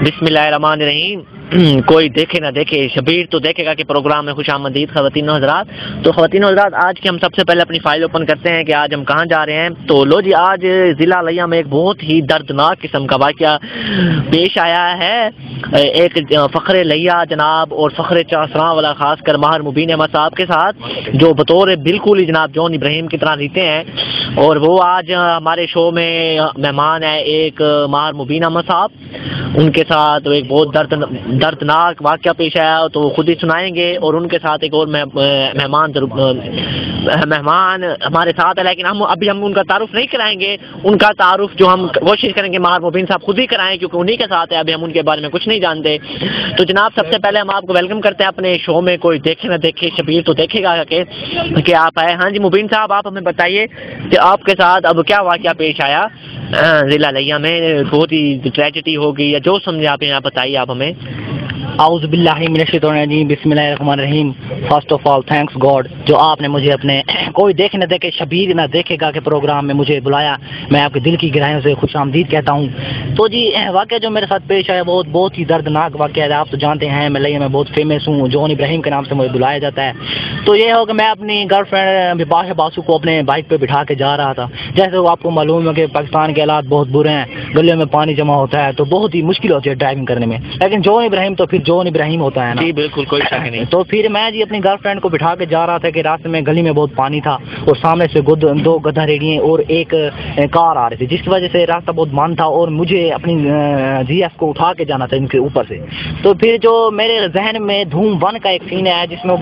बिस्मिल्लाहिर्रहमानिर्रहीम। कोई देखे ना देखे, शबीर तो देखेगा कि प्रोग्राम में खुश आमदीद ख़वातीन व हज़रात। तो ख़वातीन व हज़रात, आज की हम सबसे पहले अपनी फ़ाइल ओपन करते हैं कि आज हम कहाँ जा रहे हैं। तो लो जी, आज ज़िला लिया में एक बहुत ही दर्दनाक किस्म का वाक़या पेश आया है। एक फ़ख्र लिया जनाब और फ़ख्र चासरा वाला ख़ास कर माहर मुबीन अहमद साहब के साथ, जो बतौर बिल्कुल ही जनाब जॉन इब्राहिम की तरह रहते हैं, और वो आज हमारे शो में मेहमान है एक माहर मुबीन अहमद साहब। उनके साथ एक बहुत दर्दनाक वाक़या पेश आया, तो वो खुद ही सुनाएंगे। और उनके साथ एक और मेहमान हमारे साथ है, लेकिन हम उनका तारुफ नहीं कराएंगे। उनका तारुफ जो हम कोशिश करेंगे माहर मुबीन साहब खुद ही कराएं, क्योंकि उन्हीं के साथ है, अभी हम उनके बारे में कुछ नहीं जानते। तो जनाब, सबसे पहले हम आपको वेलकम करते हैं अपने शो में। कोई देखे ना देखे, शबीर तो देखेगा कि आप आए। हाँ जी मुबीन साहब, आप हमें बताइए कि आपके साथ अब क्या वाक़या पेश आया ज़िला लिया में। बहुत ही ट्रेजेडी हो गई, या जो समझे आप यहाँ बताइए आप हमें। आउज़ु बिल्लाहि मिनश्शैतानिर्रजीम, बिस्मिल्लाहिर्रहमानिर्रहीम। First of all thanks God, जो आपने मुझे अपने कोई देखे न देखे शबीर न देखेगा के प्रोग्राम में मुझे बुलाया। मैं आपके दिल की गहराइयों से खुश आमदीद कहता हूँ। तो जी, वाक़या जो मेरे साथ पेश आया बहुत ही दर्दनाक वाक़या है। आप तो जानते हैं मैं लिया में बहुत फेमस हूँ, जॉन इब्राहिम के नाम से मुझे बुलाया जाता है। तो ये हो कि मैं अपनी गर्लफ्रेंड बिपाशा बासु को अपने बाइक पर बिठा के जा रहा था। जैसे वो आपको मालूम है कि पाकिस्तान के हालात बहुत बुरे हैं, गलियों में पानी जमा होता है, तो बहुत ही मुश्किल होती है ड्राइविंग करने में। लेकिन जॉन इब्राहिम तो फिर जॉन इब्राहिम होता है ना। जी बिल्कुल, कोई शक नहीं। तो फिर मैं जी अपनी गर्लफ्रेंड को बिठा के जा रहा था कि रास्ते में गली में बहुत पानी था, और सामने से दो गधा रेडियां और एक कार आ रही थी, जिसकी वजह से रास्ता बहुत बंद था और मुझे अपनी जीएफ को उठा के जाना था इनके ऊपर से। तो फिर जो मेरे जहन में धूम वन का एक सीन है, जिसमें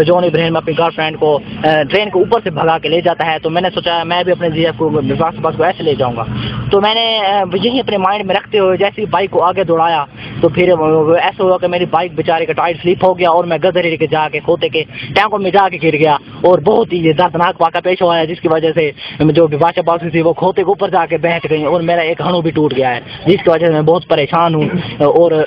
जॉन इब्राहिम अपनी गर्लफ्रेंड को ट्रेन के ऊपर से भगा के ले जाता है। तो मैंने सोचा मैं भी अपने जीएफ को बस ऐसे ले जाऊंगा। तो मैंने यही अपने माइंड में रखते हुए जैसे ही बाइक को आगे दौड़ाया, तो फिर ऐसा हुआ कि मेरी बाइक बेचारे का टायर स्लिप हो गया और मैं गधे के जाके खोते के टैंकों में जाके गिर गया। और बहुत ही दर्दनाक वाक़ा पेश हुआ है, जिसकी वजह से जो बिपाशा बासु थी वो खोते के ऊपर जाके बैठ गई और मेरा एक हणु भी टूट गया है, जिसकी वजह से मैं बहुत परेशान हूँ। और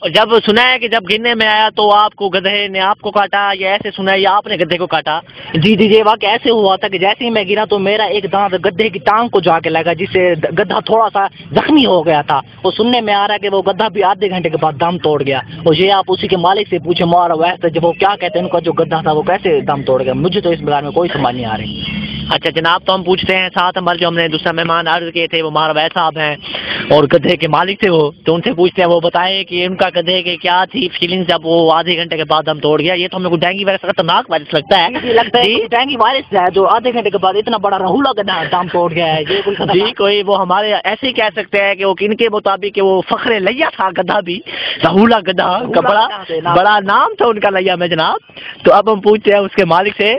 जब सुना है कि जब गिरने में आया तो आपको गधे ने आपको काटा, या ऐसे सुना है या आपने गधे को काटा? जी ये वाक़या ऐसे हुआ था कि जैसे ही मैं गिरा तो मेरा एक दांत गड्ढे की टांग को जाके लगा, जिससे गड्ढा थोड़ा सा जख्मी हो गया था। और सुनने में आ रहा है कि वो गड्ढा भी आधे घंटे के बाद दम तोड़ गया। और ये आप उसी के मालिक से पूछे, मारा वैसे जब वो क्या कहते हैं उनका जो गड्ढा था वो कैसे दम तोड़ गया, मुझे तो इस बारे में कोई समझ नहीं आ रही। अच्छा जनाब, तो हम पूछते हैं साथ हमारे जो हमने दूसरा मेहमान अर्ज किए थे वो मारवै साहब हैं और गधे के मालिक थे वो, तो उनसे पूछते हैं वो बताएं कि उनका गधे के क्या थी फीलिंग्स जब वो आधे घंटे के बाद हम तोड़ गया। ये तो हमें को डेंगू वायरस खतरनाक वायरस लगता है। डेंगू वायरस है जो आधे घंटे के बाद इतना बड़ा रहुला गधा दम तोड़ गया है। जी कोई वो हमारे ऐसे ही कह सकते हैं कि वो किनके मुताबिक वो फख्र लिया था गधा भी, रहुला गधा का बड़ा नाम था उनका लिया में जनाब। तो अब हम पूछते हैं उसके मालिक से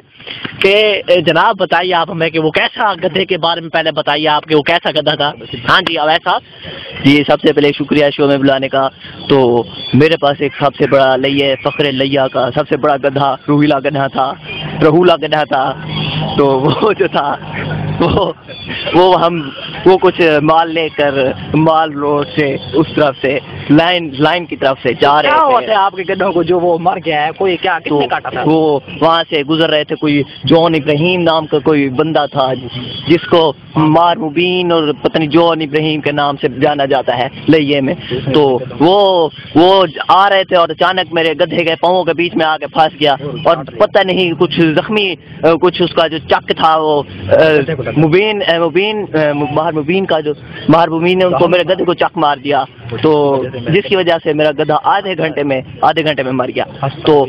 कि जनाब बताइए आप हमें कि वो कैसा गधे के बारे में पहले बताइए आप कि वो कैसा गधा था। हाँ जी अवैध साहब। जी सबसे पहले शुक्रिया शो में बुलाने का। तो मेरे पास एक सबसे बड़ा लिया फख्र लिया का सबसे बड़ा गधा रहुला गधा था। तो वो जो था वो कुछ माल लेकर माल रोड से उस तरफ से लाइन की तरफ से जा रहे थे। क्या होता है आपके गधों को जो वो मर गया है, कोई क्या किसने काटा था? वो वहाँ से गुजर रहे थे, कोई जॉन इब्राहिम नाम का कोई बंदा था जिसको मार मुबीन और पता नहीं जॉन इब्राहिम के नाम से जाना जाता है लिये में। तो वो आ रहे थे और अचानक मेरे गधे के पाँवों के बीच में आके फंस गया और पता नहीं कुछ जख्मी कुछ उसका जो चक था वो मार मुबीन ने उनको मेरे गधे को चक मार दिया। तो जिसकी वजह से मेरा गधा आधे घंटे में मर गया। तो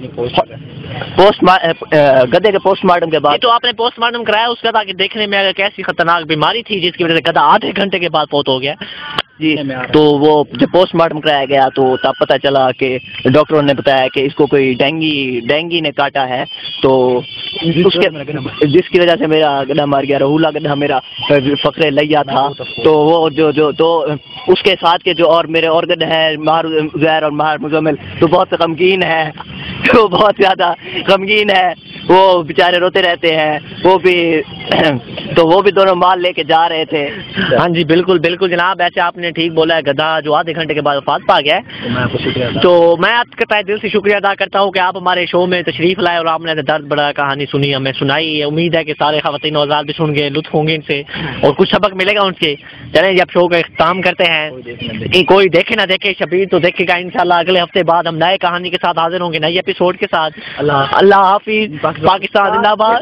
गधे के पोस्टमार्टम के बाद तो आपने पोस्टमार्टम कराया उसका, ताकि देखने में अगर कैसी खतरनाक बीमारी थी जिसकी वजह से गधा आधे घंटे के बाद फौत हो गया। जी तो वो जब पोस्टमार्टम कराया गया तो तब पता चला कि डॉक्टरों ने बताया कि इसको कोई डेंगी ने काटा है। तो जिसकी वजह से मेरा गधा मर गया। रहुला गधा मेरा फख्र लिया था। तो वो जो उसके साथ के जो और मेरे और गधे हैं माहर ज़ैर और माहर मुज़म्मिल, तो बहुत गमगीन है, तो बहुत ज़्यादा गमगीन है। وہ بیچارے روتے رہتے ہیں، وہ بھی تو وہ بھی دونوں مال لے کے جا رہے تھے۔ ہاں جی بالکل بالکل جناب، ایسے آپ نے ٹھیک بولا ہے، گدھا جو آدھے گھنٹے کے بعد وفات پا گیا ہے، تو میں آپ کا تہ دل سے شکریہ ادا کرتا ہوں کہ آپ ہمارے شو میں تشریف لائے اور آپ نے درد بڑا کہانی سنی، ہمیں سنائی۔ امید ہے کہ سارے خواتین و حضرات بھی سن گئے، لطف ہوں گے ان سے اور کچھ سبق ملے گا ان سے۔ چلیں جب شو کا اختتام کرتے ہیں، کوئی دیکھے نہ دیکھے، شبیر تو دیکھے گا انشاءاللہ۔ اگلے ہفتے بعد ہم نئے کہانی کے ساتھ حاضر ہوں گے، نئی ایپیسوڈ کے ساتھ۔ اللہ حافظ، پاکستان زندہ باد۔